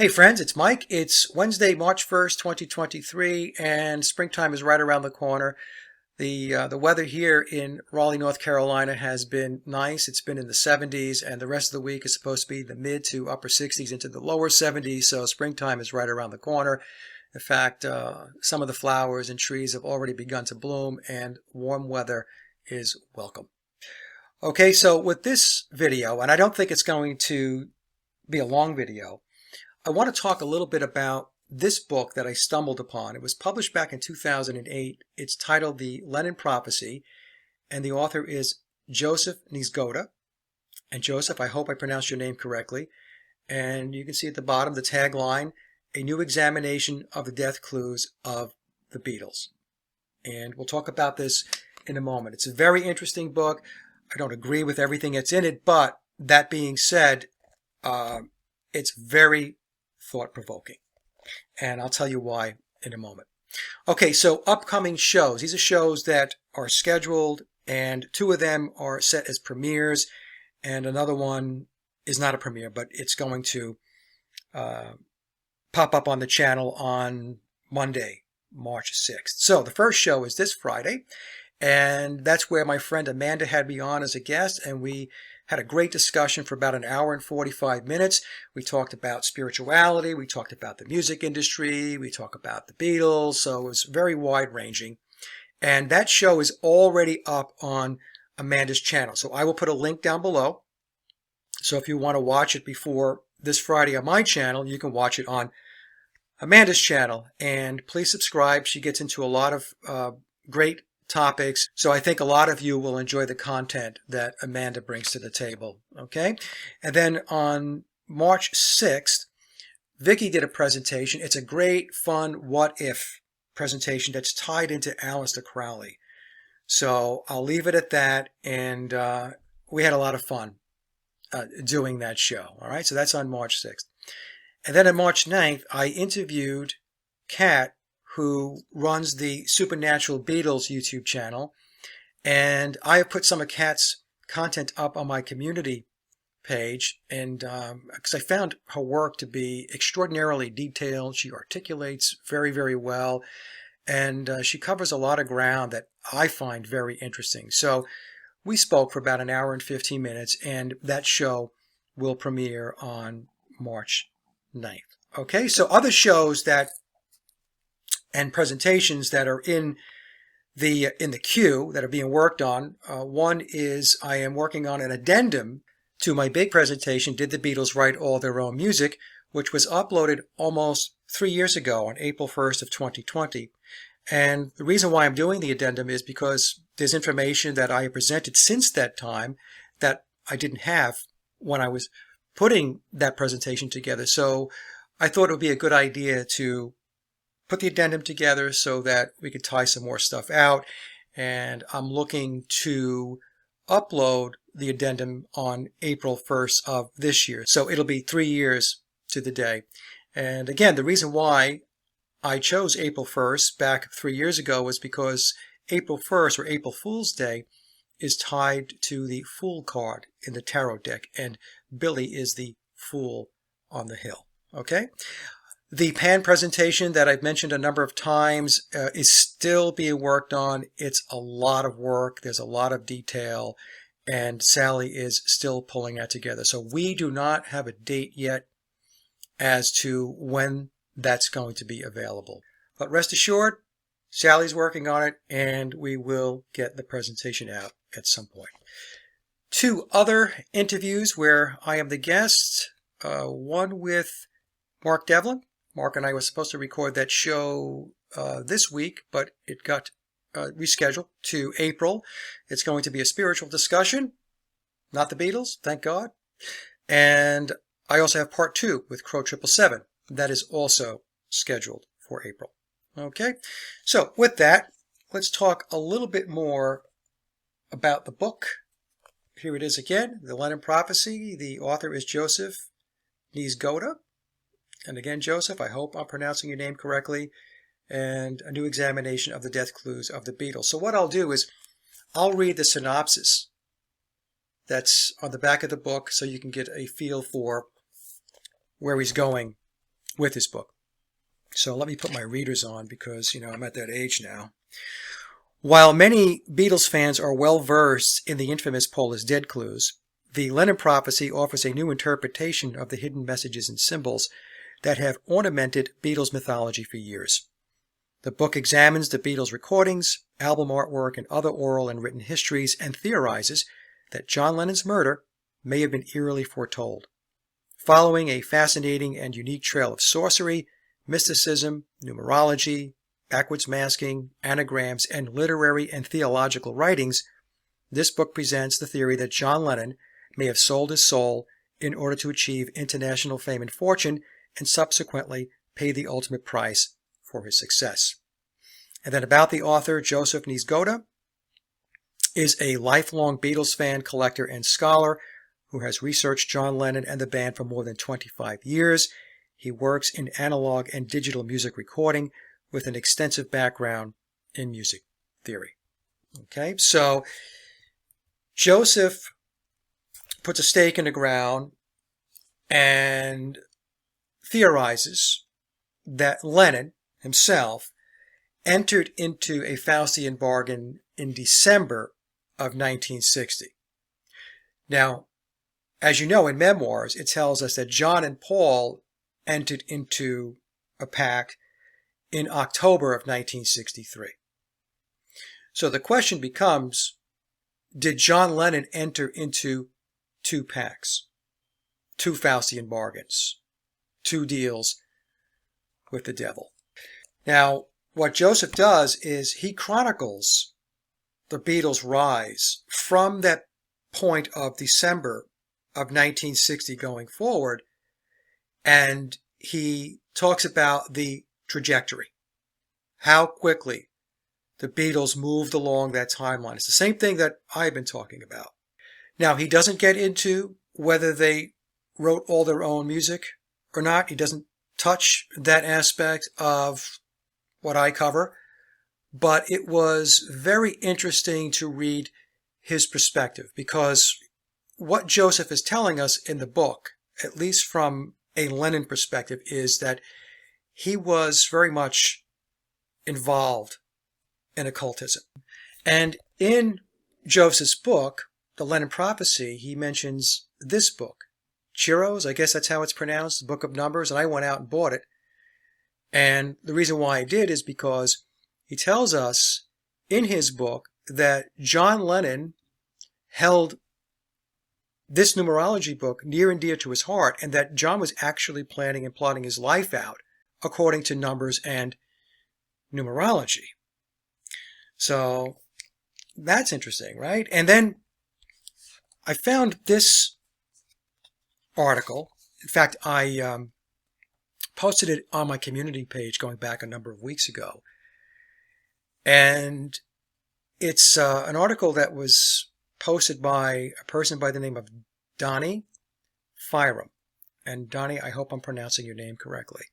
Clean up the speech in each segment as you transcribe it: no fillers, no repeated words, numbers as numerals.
Hey friends, it's Mike. It's Wednesday, March 1st, 2023, and springtime is right around the corner. The weather here in Raleigh, North Carolina has been nice. It's been in the 70s, and the rest of the week is supposed to be the mid to upper 60s into the lower 70s, so springtime is right around the corner. In fact, some of the flowers and trees have already begun to bloom, and warm weather is welcome. Okay, so with this video, and I don't think it's going to be a long video, I want to talk a little bit about this book that I stumbled upon. It was published back in 2008. It's titled The Lennon Prophecy, and the author is Joseph Niezgoda. And Joseph, I hope I pronounced your name correctly. And you can see at the bottom the tagline, A New Examination of the Death Clues of the Beatles. And we'll talk about this in a moment. It's a very interesting book. I don't agree with everything that's in it, but that being said, it's very thought-provoking. And I'll tell you why in a moment. Okay, so upcoming shows. These are shows that are scheduled, and two of them are set as premieres, and another one is not a premiere, but it's going to pop up on the channel on Monday, March 6th. So the first show is this Friday, and that's where my friend Amanda had me on as a guest, and we had a great discussion for about an hour and 45 minutes. We talked about spirituality, we talked about the music industry, we talked about the Beatles, so it was very wide-ranging. And that show is already up on Amanda's channel, so I will put a link down below. So if you want to watch it before this Friday on my channel, you can watch it on Amanda's channel. And please subscribe. She gets into a lot of great topics, so I think a lot of you will enjoy the content that Amanda brings to the table. Okay, and then on March 6th, Vicky did a presentation. It's a great, fun what if presentation that's tied into Aleister Crowley. So I'll leave it at that, and we had a lot of fun doing that show. All right, so that's on March 6th. And then on March 9th, I interviewed Kat, who runs the Supernatural Beatles YouTube channel, and I have put some of Kat's content up on my community page, and because I found her work to be extraordinarily detailed. She articulates very, very well, and she covers a lot of ground that I find very interesting. So we spoke for about an hour and 15 minutes, and that show will premiere on March 9th. Okay, so other shows that and presentations that are in the queue that are being worked on. One is I am working on an addendum to my big presentation, Did the Beatles Write All Their Own Music?, which was uploaded almost 3 years ago on April 1st of 2020. And the reason why I'm doing the addendum is because there's information that I have presented since that time that I didn't have when I was putting that presentation together. So I thought it would be a good idea to put the addendum together so that we could tie some more stuff out, and I'm looking to upload the addendum on April 1st of this year. So it'll be 3 years to the day. And again, the reason why I chose April 1st back 3 years ago was because April 1st, or April Fool's Day, is tied to the Fool card in the tarot deck, and Billy is the Fool on the hill. Okay? The pan presentation that I've mentioned a number of times is still being worked on. It's a lot of work. There's a lot of detail, and Sally is still pulling that together. So we do not have a date yet as to when that's going to be available. But rest assured, Sally's working on it, and we will get the presentation out at some point. Two other interviews where I am the guest, one with Mark Devlin. Mark and I were supposed to record that show this week, but it got rescheduled to April. It's going to be a spiritual discussion, not the Beatles, thank God. And I also have part 2 with Crow 777. That is also scheduled for April. Okay, so with that, let's talk a little bit more about the book. Here it is again, The Lennon Prophecy. The author is Joseph Niezgoda. And again, Joseph, I hope I'm pronouncing your name correctly. And A New Examination of the Death Clues of the Beatles. So what I'll do is I'll read the synopsis that's on the back of the book so you can get a feel for where he's going with this book. So let me put my readers on because, I'm at that age now. While many Beatles fans are well versed in the infamous Paul is Dead clues, the Lennon Prophecy offers a new interpretation of the hidden messages and symbols that have ornamented Beatles mythology for years. The book examines the Beatles' recordings, album artwork, and other oral and written histories and theorizes that John Lennon's murder may have been eerily foretold. Following a fascinating and unique trail of sorcery, mysticism, numerology, backwards masking, anagrams, and literary and theological writings, this book presents the theory that John Lennon may have sold his soul in order to achieve international fame and fortune and subsequently pay the ultimate price for his success. And then about the author, Joseph Niezgoda is a lifelong Beatles fan, collector, and scholar who has researched John Lennon and the band for more than 25 years. He works in analog and digital music recording with an extensive background in music theory. Okay, so Joseph puts a stake in the ground and theorizes that Lennon himself entered into a Faustian bargain in December of 1960. Now, as you know, in memoirs, it tells us that John and Paul entered into a pact in October of 1963. So the question becomes, did John Lennon enter into two pacts, two Faustian bargains, two deals with the devil? Now, what Joseph does is he chronicles the Beatles' rise from that point of December of 1960 going forward, and he talks about the trajectory, how quickly the Beatles moved along that timeline. It's the same thing that I've been talking about. Now, he doesn't get into whether they wrote all their own music or not. He doesn't touch that aspect of what I cover, but it was very interesting to read his perspective, because what Joseph is telling us in the book, at least from a Lennon perspective, is that he was very much involved in occultism. And in Joseph's book, The Lennon Prophecy, he mentions this book, Chiros, I guess that's how it's pronounced, the Book of Numbers, and I went out and bought it. And the reason why I did is because he tells us in his book that John Lennon held this numerology book near and dear to his heart, and that John was actually planning and plotting his life out according to numbers and numerology. So that's interesting, right? And then I found this article. In fact, I posted it on my community page going back a number of weeks ago. And it's an article that was posted by a person by the name of Donnie Fyram. And Donnie, I hope I'm pronouncing your name correctly.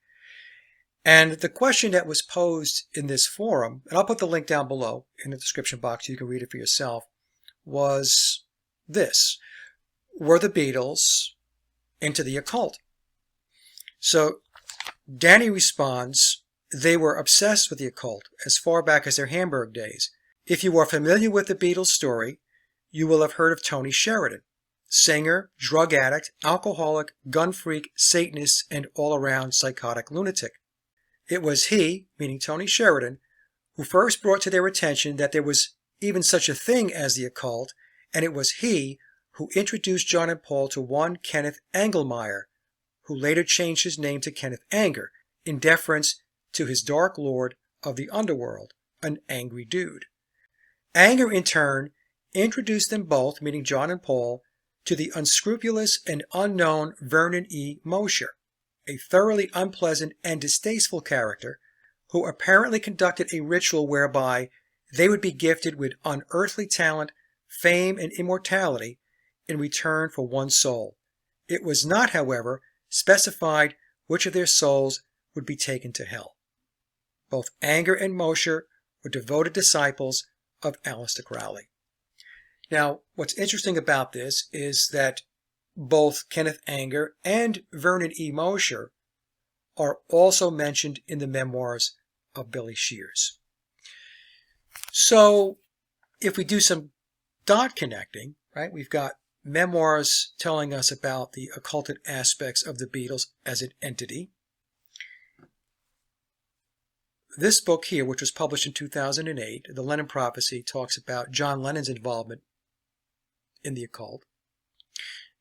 And the question that was posed in this forum, and I'll put the link down below in the description box so you can read it for yourself, was this: were the Beatles into the occult? So Danny responds, they were obsessed with the occult as far back as their Hamburg days. If you are familiar with the Beatles' story, you will have heard of Tony Sheridan, singer, drug addict, alcoholic, gun freak, Satanist, and all-around psychotic lunatic. It was he, meaning Tony Sheridan, who first brought to their attention that there was even such a thing as the occult, and it was he who introduced John and Paul to one Kenneth Engelmeyer, who later changed his name to Kenneth Anger, in deference to his dark lord of the underworld, an angry dude. Anger, in turn, introduced them both, meaning John and Paul, to the unscrupulous and unknown Vernon E. Mosher, a thoroughly unpleasant and distasteful character who apparently conducted a ritual whereby they would be gifted with unearthly talent, fame, and immortality in return for one soul. It was not, however, specified which of their souls would be taken to hell. Both Anger and Mosher were devoted disciples of Aleister Crowley. Now, what's interesting about this is that both Kenneth Anger and Vernon E. Mosher are also mentioned in the memoirs of Billy Shears. So if we do some dot connecting, right, we've got memoirs telling us about the occulted aspects of the Beatles as an entity. This book here, which was published in 2008, The Lennon Prophecy, talks about John Lennon's involvement in the occult.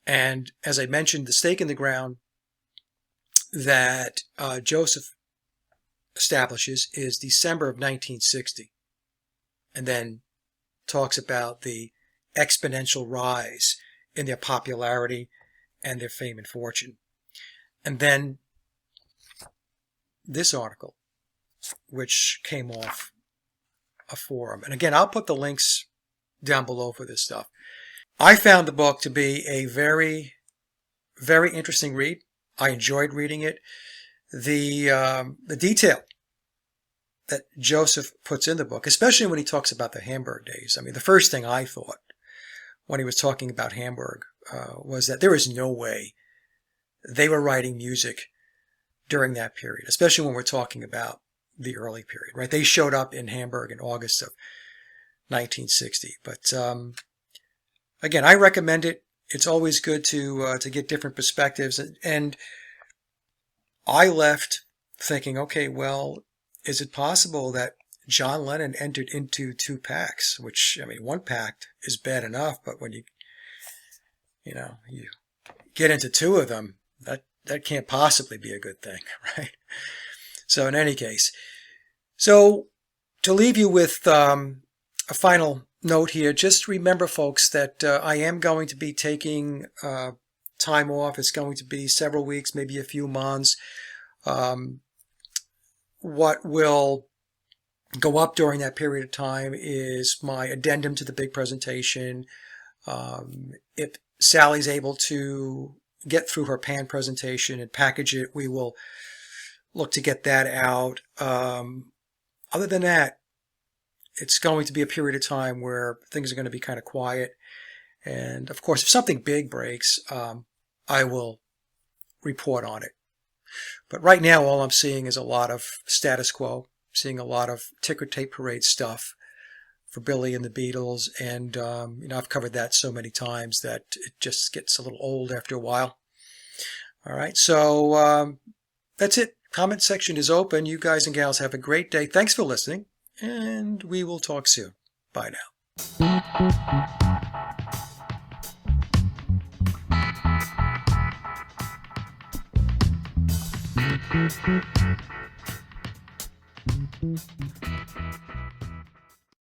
And as I mentioned, the stake in the ground that Joseph establishes is December of 1960, and then talks about the exponential rise in their popularity and their fame and fortune. And then this article, which came off a forum. And again, I'll put the links down below for this stuff. I found the book to be a very, very interesting read. I enjoyed reading it. The detail that Joseph puts in the book, especially when he talks about the Hamburg days. I mean, the first thing I thought when he was talking about Hamburg was that there is no way they were writing music during that period, especially when we're talking about the early period, right? They showed up in Hamburg in August of 1960. But again, I recommend it. It's always good to get different perspectives. And I left thinking, okay, well, is it possible that John Lennon entered into 2 pacts? Which, I mean, 1 pact is bad enough, but when you get into 2 of them, that can't possibly be a good thing, right? So in any case, so to leave you with a final note here, just remember, folks, that I am going to be taking time off. It's going to be several weeks, maybe a few months. What will go up during that period of time is my addendum to the big presentation. If Sally's able to get through her pan presentation and package it, we will look to get that out. Other than that, it's going to be a period of time where things are going to be kind of quiet. And of course, if something big breaks, I will report on it. But right now, all I'm seeing is a lot of status quo, seeing a lot of ticker tape parade stuff for Billy and the Beatles. And, I've covered that so many times that it just gets a little old after a while. All right. So, that's it. Comment section is open. You guys and gals have a great day. Thanks for listening, and we will talk soon. Bye now.